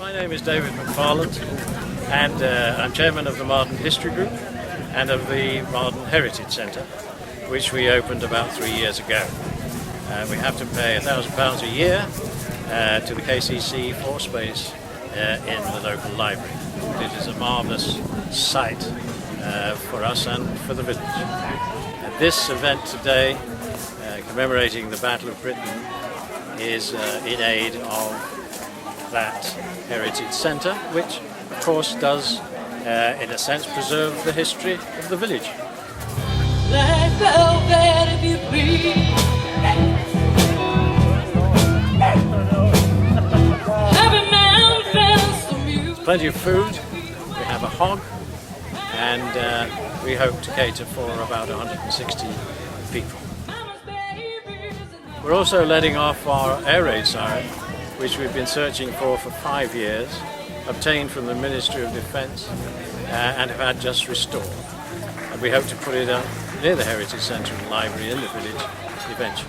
My name is David McFarland, and I'm chairman of the Marden History Group and of the Marden Heritage Centre, which we opened about 3 years ago. We have to pay £1,000 a year to the KCC for space in the local library. It is a marvellous site for us and for the village. This event today, commemorating the Battle of Britain, is in aid of that Heritage Centre, which of course does, in a sense, preserve the history of the village. Like velvet if you please. There's plenty of food. We have a hog, and we hope to cater for about 160 people. We're also letting off our air raid siren, which we've been searching for 5 years, obtained from the Ministry of Defence, and have had just restored. And we hope to put it up near the Heritage Centre and Library in the village eventually.